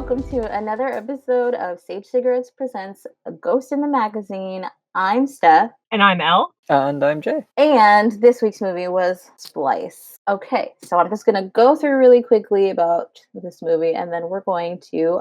welcome to another episode of Sage Cigarettes Presents A Ghost in the Magazine. I'm Stef. And I'm Elle. And I'm Jay. And this week's movie was Splice. Okay, so I'm just going to go through really quickly about this movie, and then we're going to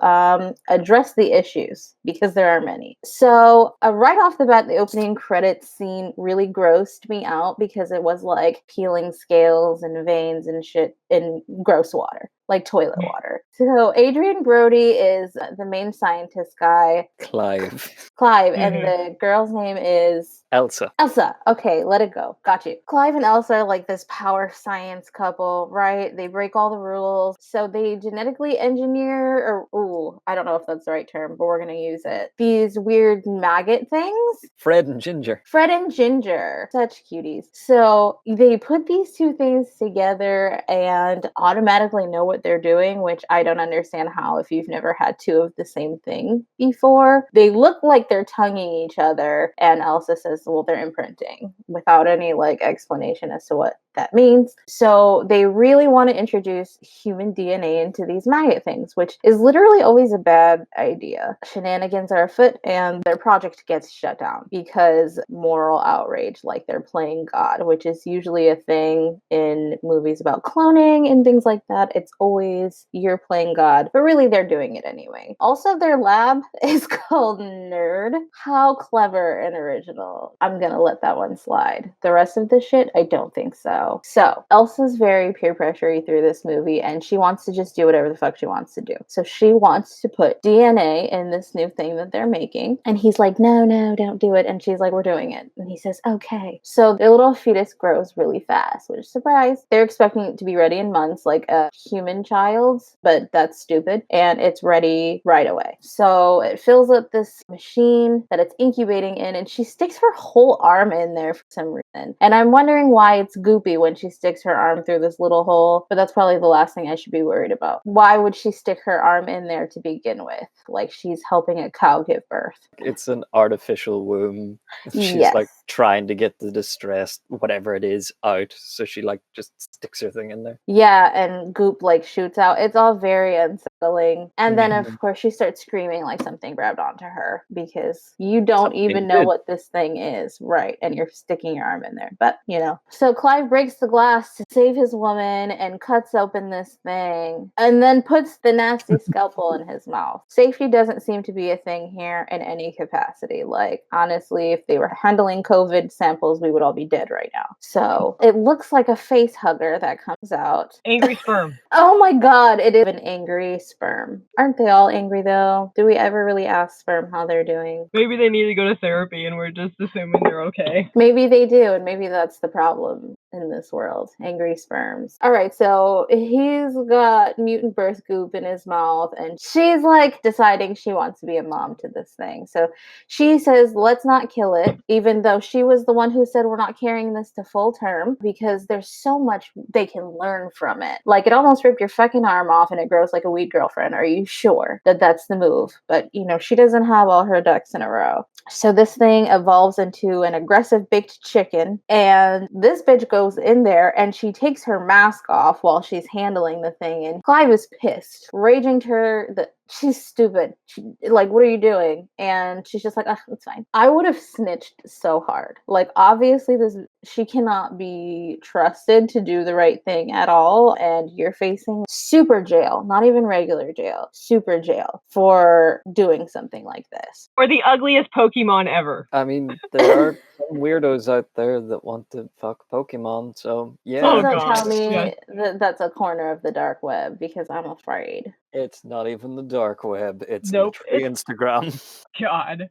address the issues, because there are many. So, right off the bat, the opening credits scene really grossed me out, because it was like peeling scales and veins and shit in gross water. Like toilet water. So Adrian Brody is the main scientist guy. Clive. And the girl's name is... Elsa. Okay, let it go. Got you. Clive and Elsa are like this power science couple, right? They break all the rules. So they genetically engineer, I don't know if that's the right term, but we're going to use it. These weird maggot things. Fred and Ginger. Such cuties. So they put these two things together and automatically know what they're doing, which I don't understand how if you've never had two of the same thing before. They look like they're tonguing each other, and Elsa says, well, they're imprinting, without any explanation as to what that means. So they really want to introduce human DNA into these maggot things, which is literally always a bad idea. Shenanigans are afoot, and their project gets shut down because moral outrage, like they're playing God, which is usually a thing in movies about cloning and things like that. It's always you're playing God, but really they're doing it anyway. Also, their lab is called Nerd. How clever and original. I'm gonna let that one slide. The rest of the shit, I don't think so. So Elsa's very peer pressury through this movie, and she wants to just do whatever the fuck she wants to do. So she wants to put DNA in this new thing that they're making, and he's like, no, don't do it. And she's like, we're doing it. And he says, okay. So their little fetus grows really fast, which is surprise. They're expecting it to be ready in months, like a human child's, but that's stupid. And it's ready right away. So it fills up this machine that it's incubating in, and she sticks her whole arm in there for some reason. And I'm wondering why it's goopy when she sticks her arm through this little hole, but that's probably the last thing I should be worried about. Why would she stick her arm in there to begin with? Like she's helping a cow give birth. It's an artificial womb. She's trying to get the distressed whatever it is out, so she just sticks her thing in there. Yeah, and goop shoots out. It's all very unsettling. And then of course she starts screaming like something grabbed onto her, because you don't even know what this thing is, right? And you're sticking your arm in there. But so Clive breaks the glass to save his woman and cuts open this thing and then puts the nasty scalpel in his mouth. Safety doesn't seem to be a thing here in any capacity. Honestly, if they were handling COVID samples, we would all be dead right now. So it looks like a face hugger that comes out. Angry sperm. Oh my god, it is an angry sperm. Aren't they all angry though? Do we ever really ask sperm how they're doing? Maybe they need to go to therapy and we're just assuming they're okay. Maybe they do, and maybe that's the problem in this world. Angry sperms. Alright, so he's got mutant birth goop in his mouth, and she's deciding she wants to be a mom to this thing. So she says, let's not kill it, even though she was the one who said we're not carrying this to full term, because there's so much they can learn from it. It almost ripped your fucking arm off and it grows like a weed girlfriend. Are you sure that that's the move? But, she doesn't have all her ducks in a row. So this thing evolves into an aggressive baked chicken, and this bitch goes in there and she takes her mask off while she's handling the thing, and Clive is pissed, raging to her that she's stupid. What are you doing? And she's just like, it's fine. I would have snitched so hard. Obviously she cannot be trusted to do the right thing at all, and you're facing super jail, not even regular jail, super jail for doing something like this. Or the ugliest Pokemon ever. I mean, there are some weirdos out there that want to fuck Pokemon, so yeah. So don't tell me that that's a corner of the dark web, because I'm afraid. It's not even the dark web, it's Nope. Instagram. God.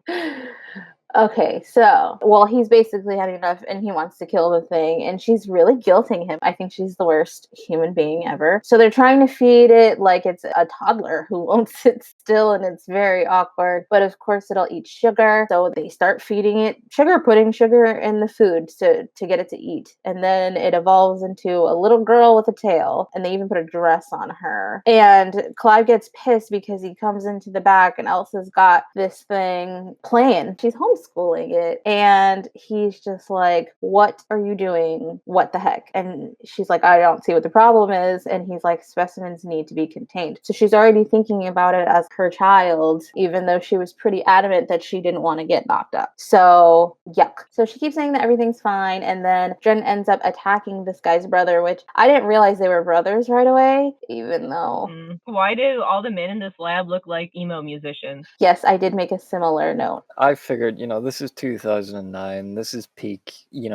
Okay, so, he's basically had enough and he wants to kill the thing, and she's really guilting him. I think she's the worst human being ever. So they're trying to feed it like it's a toddler who won't sit still, and it's very awkward. But of course it'll eat sugar, so they start feeding it sugar, putting sugar in the food to get it to eat. And then it evolves into a little girl with a tail, and they even put a dress on her. And Clive gets pissed because he comes into the back and Elsa's got this thing playing. She's homeschooled homeschooling it. And he's just like, what are you doing? What the heck? And she's like, I don't see what the problem is. And he's like, specimens need to be contained. So she's already thinking about it as her child, even though she was pretty adamant that she didn't want to get knocked up. So yuck. So she keeps saying that everything's fine. And then Jen ends up attacking this guy's brother, which I didn't realize they were brothers right away, even though. Why do all the men in this lab look like emo musicians? Yes, I did make a similar note. I figured, this is 2009. This is peak,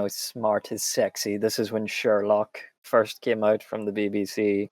smart is sexy. This is when Sherlock first came out from the BBC.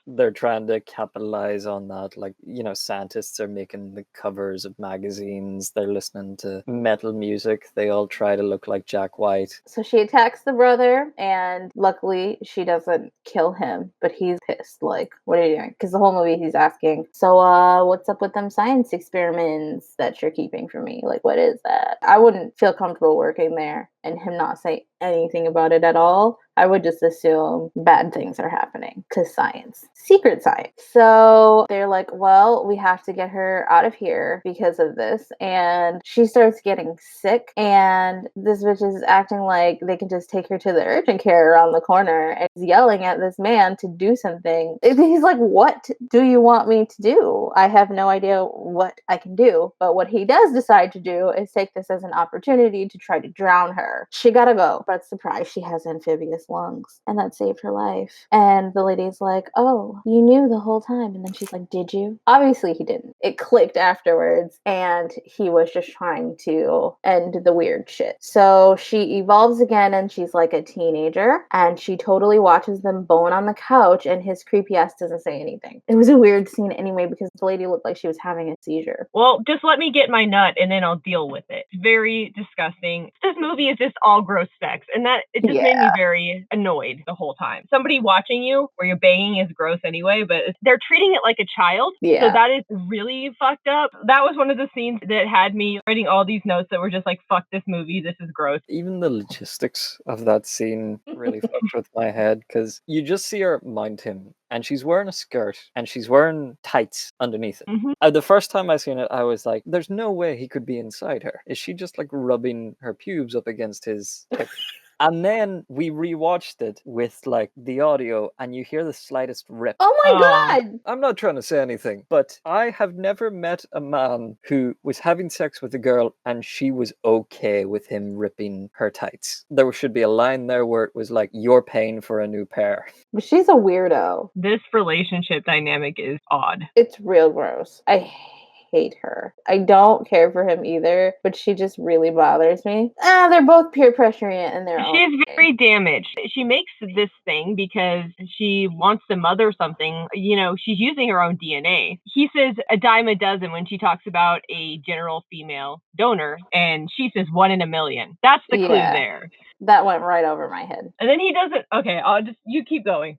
They're trying to capitalize on that. Like, scientists are making the covers of magazines. They're listening to metal music. They all try to look like Jack White. So she attacks the brother, and luckily she doesn't kill him, but he's pissed. Like, what are you doing? Because the whole movie he's asking, so what's up with them science experiments that you're keeping from me? Like, what is that? I wouldn't feel comfortable working there and him not say anything about it at all. I would just assume bad things are happening because science, secret science. So they're like, well, we have to get her out of here because of this. And she starts getting sick, and this bitch is acting like they can just take her to the urgent care around the corner and is yelling at this man to do something. He's like, what do you want me to do? I have no idea what I can do. But what he does decide to do is take this as an opportunity to try to drown her. She gotta go. But surprise, she has amphibious lungs, and that saved her life. And the lady's like, oh, you knew the whole time. And then she's like, did you? Obviously he didn't. It clicked afterwards, and he was just trying to end the weird shit. So she evolves again, and she's like a teenager, and she totally watches them bone on the couch, and his creepy ass doesn't say anything. It was a weird scene anyway, because the lady looked like she was having a seizure. Well, just let me get my nut and then I'll deal with it. It's very disgusting. This movie is just all gross sex, and that it just made me very annoyed the whole time. Somebody watching you where you're banging is gross anyway, but they're treating it like a child. Yeah. So that is really fucked up. That was one of the scenes that had me writing all these notes that were just like, fuck this movie, this is gross. Even the logistics of that scene really fucked with my head, because you just see her mount him, and she's wearing a skirt, and she's wearing tights underneath it. The first time I seen it, I was like, there's no way he could be inside her. Is she just like rubbing her pubes up against his hip? And then we rewatched it with like the audio, and you hear the slightest rip. Oh my god! I'm not trying to say anything, but I have never met a man who was having sex with a girl and she was okay with him ripping her tights. There should be a line there where it was like, you're paying for a new pair. But she's a weirdo. This relationship dynamic is odd. It's real gross. I hate her. I don't care for him either, but she just really bothers me. They're both peer pressuring in their own way. She's very damaged. She makes this thing because she wants to mother something. She's using her own DNA. He says a dime a dozen when she talks about a general female donor, and she says 1 in a million. That's the clue there. That went right over my head. And then he doesn't. Okay, you keep going.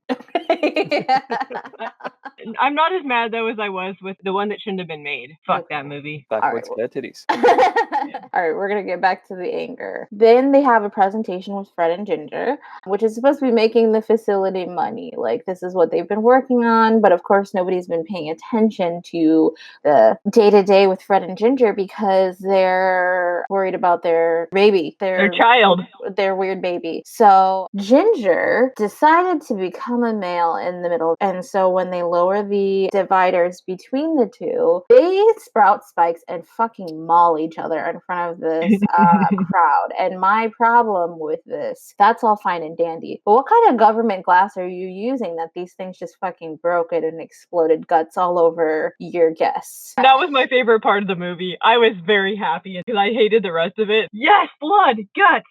I'm not as mad though as I was with the one that shouldn't have been made. Fuck that movie. Backwards bare titties. Alright, we're gonna get back to the anger. Then they have a presentation with Fred and Ginger, which is supposed to be making the facility money. Like, this is what they've been working on, but of course nobody's been paying attention to the day-to-day with Fred and Ginger because they're worried about their baby. Their child. Their weird baby. So Ginger decided to become a male in the middle, and so when they lower the dividers between the two, they sprout spikes and fucking maul each other in front of this crowd. And my problem with this, that's all fine and dandy, but what kind of government glass are you using that these things just fucking broke it and exploded guts all over your guests? That was my favorite part of the movie. I was very happy because I hated the rest of it. Yes, blood, guts.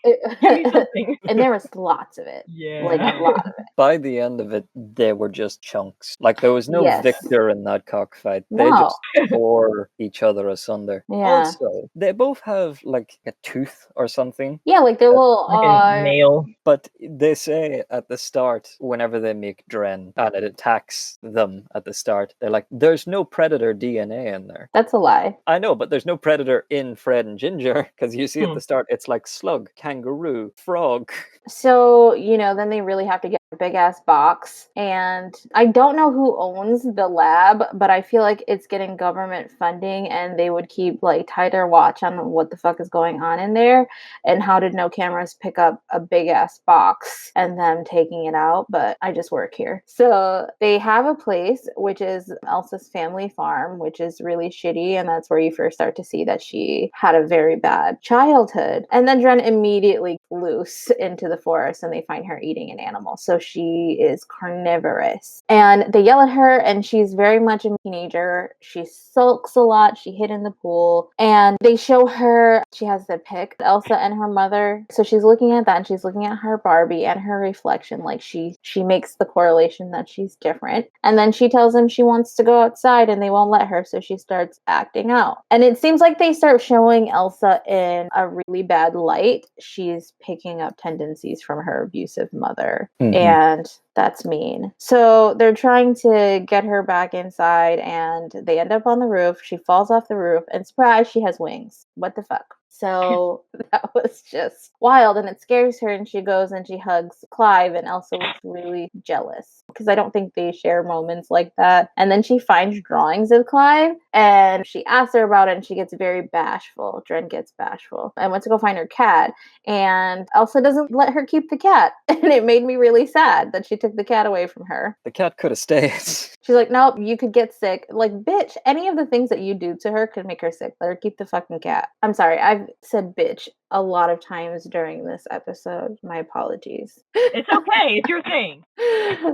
And there was lots of it. Yeah. Like, a lot of it. By the end of it, they were just chunks. Like, there was no victor in that cockfight. They just tore each other asunder. Yeah. Also, they both have, like, a tooth or something. Yeah, like their little... Like a nail. But they say at the start, whenever they make Dren, and it attacks them at the start, they're like, there's no predator DNA in there. That's a lie. I know, but there's no predator in Fred and Ginger, because you see at the start, it's like slug, kangaroo, frog. So, then they really have to get big ass box, and I don't know who owns the lab, but I feel like it's getting government funding, and they would keep like tighter watch on what the fuck is going on in there. And how did no cameras pick up a big ass box and them taking it out? But I just work here. So they have a place, which is Elsa's family farm, which is really shitty. And that's where you first start to see that she had a very bad childhood. And then Dren immediately loose into the forest and they find her eating an animal. So she is carnivorous. And they yell at her, and she's very much a teenager. She sulks a lot. She hid in the pool. And they show her, she has the pic, Elsa and her mother. So she's looking at that, and she's looking at her Barbie and her reflection. Like she makes the correlation that she's different. And then she tells them she wants to go outside and they won't let her. So she starts acting out. And it seems like they start showing Elsa in a really bad light. She's picking up tendencies from her abusive mother. And that's mean. So they're trying to get her back inside, and they end up on the roof. She falls off the roof, and surprise, she has wings. What the fuck? So that was just wild, and it scares her, and she goes and she hugs Clive, and Elsa looks really jealous because I don't think they share moments like that. And then she finds drawings of Clive, and she asks her about it, and she gets very bashful. Dren gets bashful and went to go find her cat, and Elsa doesn't let her keep the cat. And it made me really sad that she took the cat away from her. The cat could have stayed. She's like, nope, you could get sick. Like, bitch, any of the things that you do to her could make her sick. Let her keep the fucking cat. I'm sorry, I've said bitch a lot of times during this episode. My apologies. It's okay. It's your thing.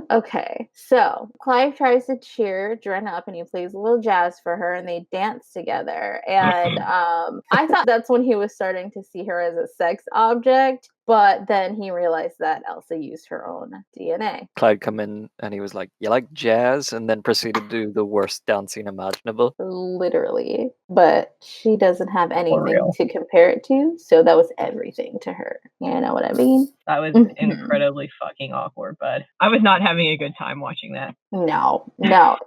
Okay, so Clive tries to cheer Dren up, and he plays a little jazz for her, and they dance together. And I thought that's when he was starting to see her as a sex object, but then he realized that Elsa used her own DNA. Clyde come in and he was like, "You like jazz?" and then proceeded to do the worst dancing imaginable. Literally. But she doesn't have anything real. to compare it to, so that was everything to her. You know what I mean? That was incredibly fucking awkward, bud. I was not having a good time watching that. No,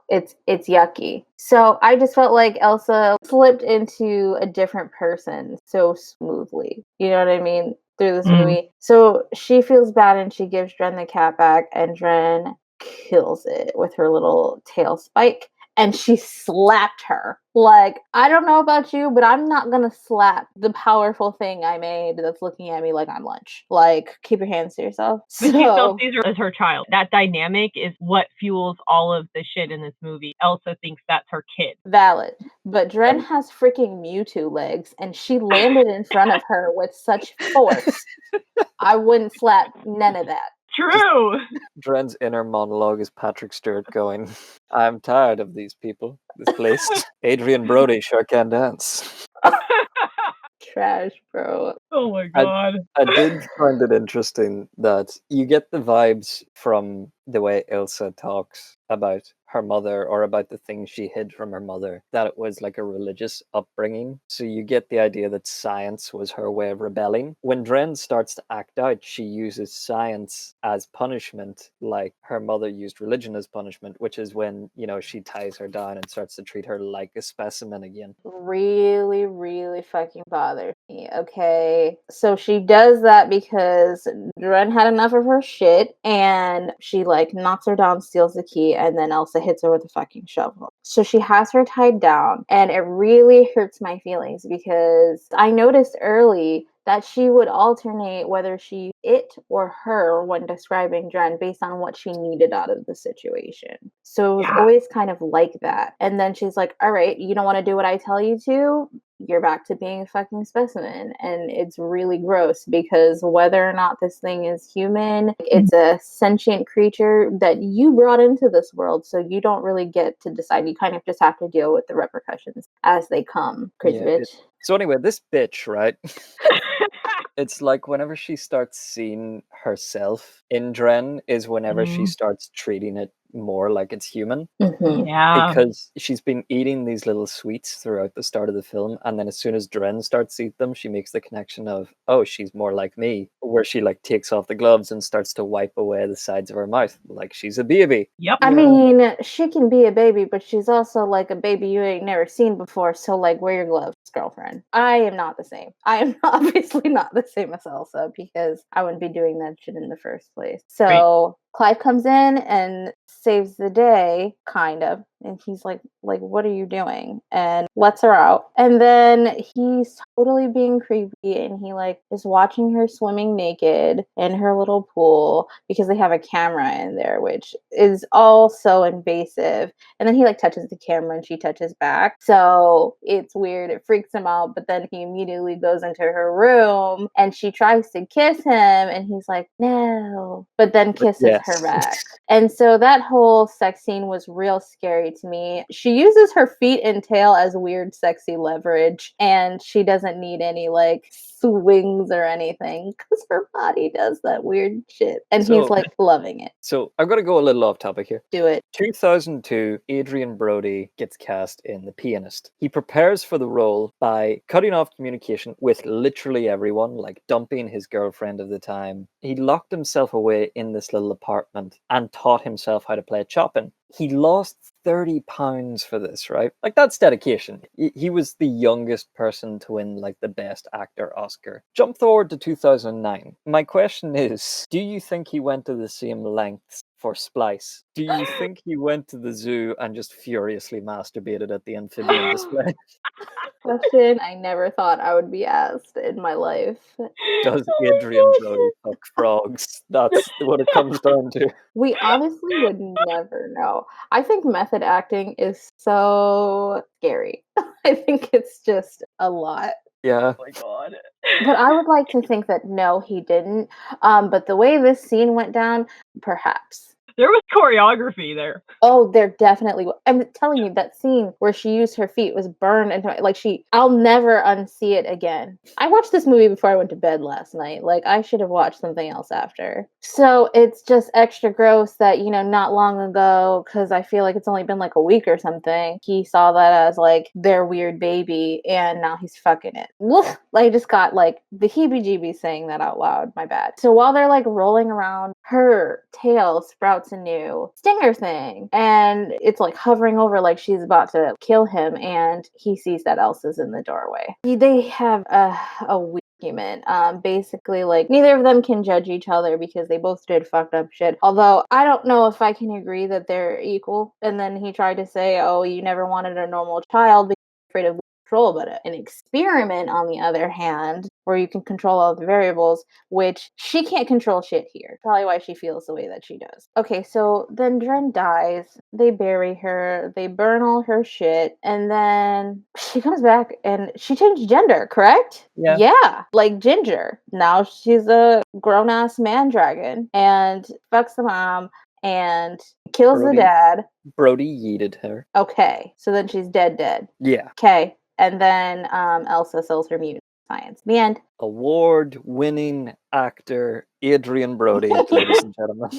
it's yucky. So I just felt like Elsa slipped into a different person so smoothly. You know what I mean? Through this movie. So she feels bad, and she gives Dren the cat back, and Dren kills it with her little tail spike. And she slapped her. Like, I don't know about you, but I'm not gonna slap the powerful thing I made that's looking at me like I'm lunch. Like, keep your hands to yourself. But she still sees her as her child. That dynamic is what fuels all of the shit in this movie. Elsa thinks that's her kid. Valid. But Dren has freaking Mewtwo legs, and she landed in front of her with such force. I wouldn't slap none of that. True. Dren's inner monologue is Patrick Stewart going, "I'm tired of these people. This place. Adrian Brody sure can dance." Trash, bro. Oh my god. I did find it interesting that you get the vibes from the way Elsa talks about her mother, or about the things she hid from her mother, that it was like a religious upbringing. So you get the idea that science was her way of rebelling. When Dren starts to act out, she uses science as punishment, like her mother used religion as punishment, which is when, she ties her down and starts to treat her like a specimen again. Really, really fucking bothers me. Okay. So she does that because Dren had enough of her shit, and she knocks her down, steals the key, and then Elsa hits her with a fucking shovel. So she has her tied down, and it really hurts my feelings because I noticed early that she would alternate whether she it or her when describing Dren based on what she needed out of the situation. So it was always kind of like that. And then she's like, all right, you don't want to do what I tell you to? You're back to being a fucking specimen. And it's really gross because whether or not this thing is human, it's a sentient creature that you brought into this world. So you don't really get to decide. You kind of just have to deal with the repercussions as they come. Crazy bitch. So anyway, this bitch, right? It's like whenever she starts seeing herself in Dren is whenever she starts treating it more like it's human. Yeah. Because she's been eating these little sweets throughout the start of the film, and then as soon as Dren starts to eat them, she makes the connection of, oh, she's more like me, where she takes off the gloves and starts to wipe away the sides of her mouth like she's a baby. Yep. I mean, she can be a baby, but she's also like a baby you ain't never seen before, so wear your gloves, girlfriend. I am not the same. I am obviously not the same as Elsa because I wouldn't be doing that shit in the first place. So Clive comes in and saves the day, kind of. And he's like, what are you doing? And lets her out. And then he's totally being creepy and he like is watching her swimming naked in her little pool because they have a camera in there, which is all so invasive. And then he like touches the camera and she touches back. So it's weird. It freaks him out. But then he immediately goes into her room and she tries to kiss him and he's like, no, but then kisses her Yes. back. And so that whole sex scene was real scary to me. She uses her feet and tail as weird, sexy leverage, and she doesn't need any like swings or anything because her body does that weird shit. And he's So- like loving it. So I'm going to go a little off topic here. Do it. 2002, Adrian Brody gets cast in The Pianist. He prepares for the role by cutting off communication with literally everyone, like dumping his girlfriend of the time. He locked himself away in this little apartment and taught himself how to play Chopin. He lost 30 pounds for this, right? Like, that's dedication. He was the youngest person to win, like, the Best Actor Oscar. Jump forward to 2009. My question is, do you think he went to the same lengths for Splice? Do you think he went to the zoo and just furiously masturbated at the amphibian display? Question I never thought I would be asked in my life. Does Adrian Brody fuck frogs? That's what it comes down to. We honestly would never know. I think method acting is so scary. I think it's just a lot. Yeah. Oh my god. But I would like to think that no, he didn't. But the way this scene went down, perhaps. There was choreography there. Oh, there definitely was. I'm telling you, that scene where she used her feet was burned into my, like I'll never unsee it again. I watched this movie before I went to bed last night. Like, I should have watched something else after. So it's just extra gross that, not long ago, because I feel like it's only been like a week or something, he saw that as like their weird baby and now he's fucking it. Woof! I just got like the heebie-jeebies saying that out loud. My bad. So while they're like rolling around, her tail sprouts a new stinger thing and it's like hovering over like she's about to kill him, and he sees that Elsa's in the doorway. They have a weird argument. Basically, like, neither of them can judge each other because they both did fucked up shit. Although I don't know if I can agree that they're equal. And then he tried to say, oh, you never wanted a normal child because you're afraid of control, but an experiment, on the other hand, where you can control all the variables, which she can't control shit here. Probably why she feels the way that she does. Okay, so then Dren dies. They bury her. They burn all her shit. And then she comes back and she changed gender, correct? Yeah. Yeah, like Ginger. Now she's a grown-ass man dragon and fucks the mom and kills the dad. Brody yeeted her. Okay, so then she's dead. Yeah. Okay, and then Elsa sells her mutant science. The end. Award-winning actor Adrian Brody, ladies and gentlemen.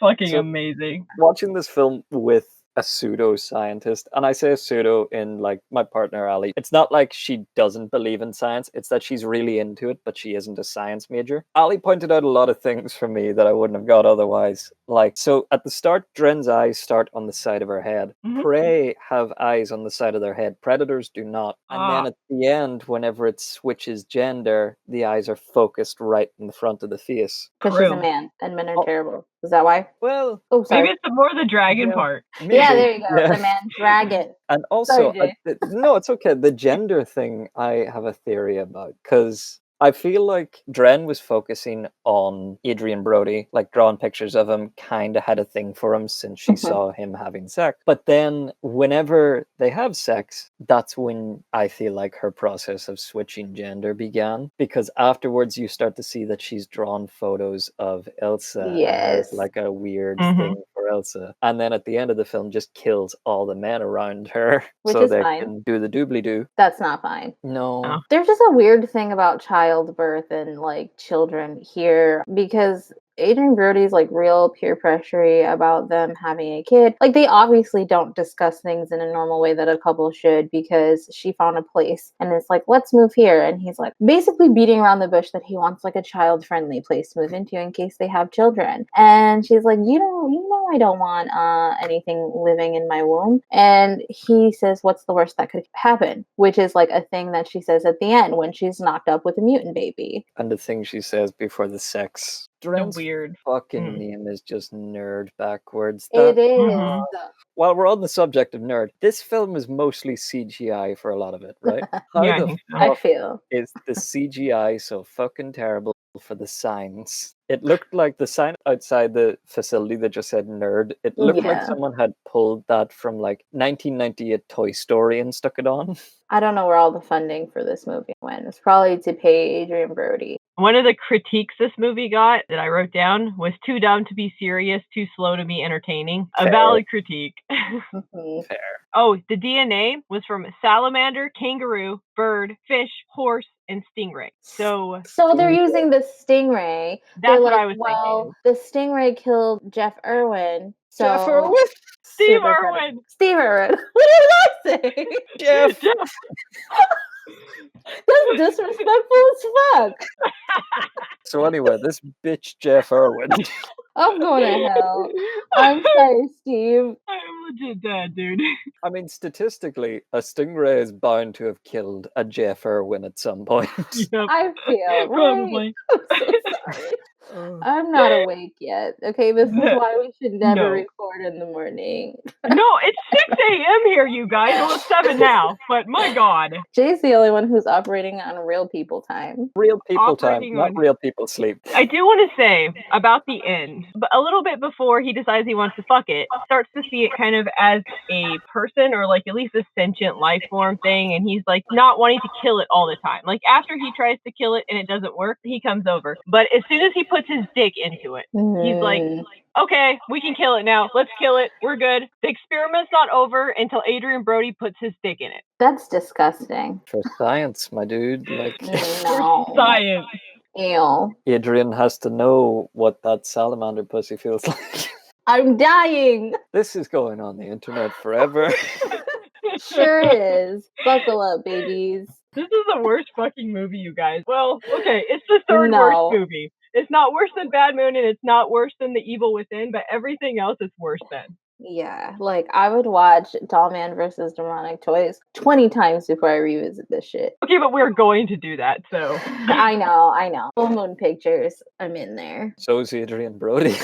Fucking So- amazing. Watching this film with a pseudo-scientist, and I say pseudo in like my partner Ali, it's not like she doesn't believe in science, it's that she's really into it, but she isn't a science major. Ali pointed out a lot of things for me that I wouldn't have got otherwise. Like, so at the start, Dren's eyes start on the side of her head. Mhm. Prey have eyes on the side of their head. Predators do not. And then at the end, whenever it switches gender, the eyes are focused right in the front of the face. Because she's a True. man and men are Oh. terrible. Is that why? Well, Oh, sorry. Maybe it's more the dragon Yeah. part. maybe. Yeah, there you go. Yeah. The man dragon. And also, Sorry, Jay. no, it's okay. The gender thing, I have a theory about, because I feel like Dren was focusing on Adrian Brody, like drawing pictures of him, kind of had a thing for him since she saw him having sex. But then whenever they have sex, that's when I feel like her process of switching gender began. Because afterwards you start to see that she's drawn photos of Elsa. And Yes. there's like a weird Mhm. thing for Elsa. And then at the end of the film just kills all the men around her Which so is they fine. can do the doobly-doo. That's not fine. No. Oh. There's just a weird thing about childbirth and like children here because Adrian Brody's like real peer pressury about them having a kid. Like, they obviously don't discuss things in a normal way that a couple should because she found a place and it's like, let's move here. And he's like basically beating around the bush that he wants like a child friendly place to move into in case they have children. And she's like, you know, I don't want anything living in my womb. And he says, what's the worst that could happen? Which is like a thing that she says at the end when she's knocked up with a mutant baby. And the thing she says before the sex Dren's weird. fucking name is just nerd backwards. It is. Mhm. While we're on the subject of nerd, this film is mostly CGI for a lot of it, right? How Yeah, I the think so. I fuck feel. is the CGI so fucking terrible for the signs? It looked like the sign outside the facility that just said nerd. It looked like Yeah. someone had pulled that from like 1998 Toy Story and stuck it on. I don't know where all the funding for this movie went. It's probably to pay Adrian Brody. One of the critiques this movie got that I wrote down was too dumb to be serious, too slow to be entertaining. A Fair. valid critique. Mhm. Fair. Oh, the DNA was from salamander, kangaroo, bird, fish, horse, and stingray. So So they're Stingray. using the stingray. That's They're what like, I was well, the stingray killed Jeff Irwin. So Jeff Irwin! Steve super credit- Irwin! Steve Irwin. What did I say? Jeff! That's disrespectful as fuck. So anyway, this bitch Jeff Irwin. I'm going to hell. I'm sorry, Steve. I'm legit dead, dude. I mean, statistically, a stingray is bound to have killed a Jeff Irwin at some point. Yep. I feel right. Probably. I'm so sorry. I'm not awake yet. Okay, this is why we should never No. record in the morning. No, it's 6 a.m. here, you guys. Well, it's 7 now, but my God. Jay's the only one who's operating on real people time. Real people time, Operating not on- real people sleep. I do want to say about the end, but a little bit before he decides he wants to fuck it, starts to see it kind of as a person or like at least a sentient life form thing, and he's like not wanting to kill it all the time. Like after he tries to kill it and it doesn't work, he comes over. But as soon as he puts his dick into it, he's like, okay, we can kill it now. Let's kill it. We're good. The experiment's not over until Adrian Brody puts his dick in it. That's disgusting. For science, my dude. Like, No. Science. Ew. Adrian has to know what that salamander pussy feels like. I'm dying. This is going on the internet forever. Sure is. Buckle up, babies. This is the worst fucking movie, you guys. Well, okay, it's the third No. worst movie. It's not worse than Bad Moon, and it's not worse than The Evil Within, but everything else is worse than. Yeah, like I would watch Doll Man versus Demonic Toys 20 times before I revisit this shit. Okay, but we're going to do that, so. I know. Full Moon Pictures, I'm in there. So is Adrian Brody.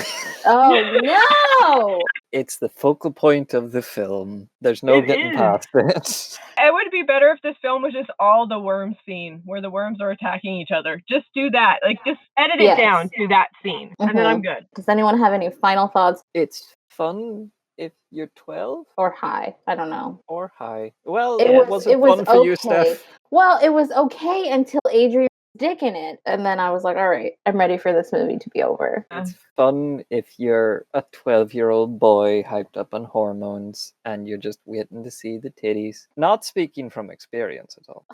Oh no! It's the focal point of the film. There's no It getting is. past it. It would be better if this film was just all the worm scene, where the worms are attacking each other. Just do that. Like, just edit it Yes. down to that scene, and then I'm good. Does anyone have any final thoughts It's fun if you're 12 or high? I don't know. or high. Well, It was was it fun for you, okay. Steph? Well, it was okay until Adrian dick in it, and then I was like, all right, I'm ready for this movie to be over. It's fun if you're a 12-year-old boy hyped up on hormones and you're just waiting to see the titties. Not speaking from experience at all.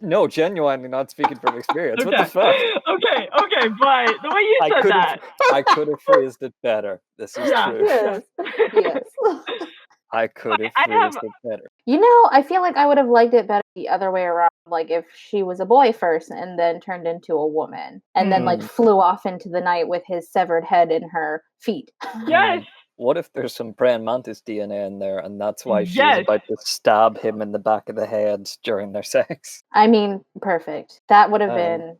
No, genuinely not speaking from experience. What the fuck? Okay, but the way you said that. I could have phrased it better. This is Yeah. true. Yes. Yes. I could have I have- phrased it better. You know, I feel like I would have liked it better the other way around. Like if she was a boy first and then turned into a woman and then like flew off into the night with his severed head in her feet. Yes. What if there's some praying mantis DNA in there and that's why she's Yes. about to stab him in the back of the head during their sex? I mean, perfect. That would have been.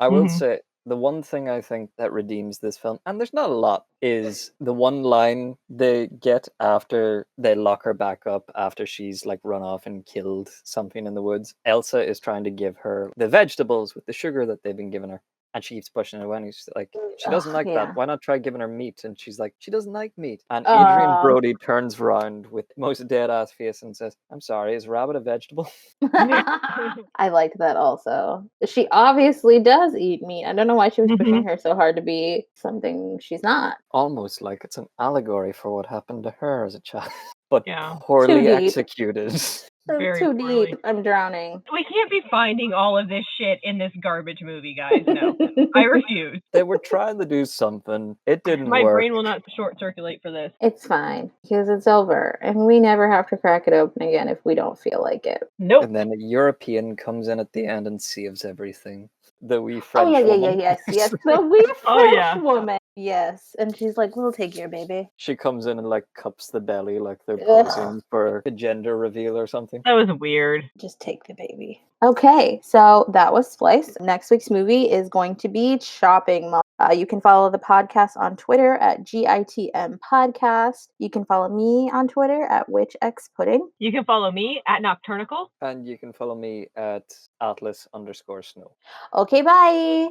I will Mhm. say the one thing I think that redeems this film, and there's not a lot, is the one line they get after they lock her back up after she's like run off and killed something in the woods. Elsa is trying to give her the vegetables with the sugar that they've been giving her. And she keeps pushing it away. And she's like, she doesn't like yeah. that. Why not try giving her meat? And she's like, she doesn't like meat. And Adrian Brody turns around with the most dead ass face and says, I'm sorry, is rabbit a vegetable? I like that also. She obviously does eat meat. I don't know why she was pushing her so hard to be something she's not. Almost like it's an allegory for what happened to her as a child, but Yeah. poorly Too deep. executed. Very Too poorly. deep. I'm drowning. We can't be finding all of this shit in this garbage movie, guys. No. I refuse. They were trying to do something. It didn't My work. brain will not short circulate for this. It's fine because it's over, and we never have to crack it open again if we don't feel like it. Nope. And then a European comes in at the end and saves everything. The wee French Oh yeah, woman. yes. The wee French Oh, yeah. woman. Yes, and she's like, "We'll take your baby." She comes in and like cups the belly like they're Ugh. posing for a gender reveal or something. That was weird. Just take the baby. Okay, so that was Splice. Next week's movie is going to be Chopping Mall. You can follow the podcast on Twitter at GITM Podcast. You can follow me on Twitter at WitchXPudding. You can follow me at Nocturnical. And you can follow me at Atlas_Snow. Okay, bye.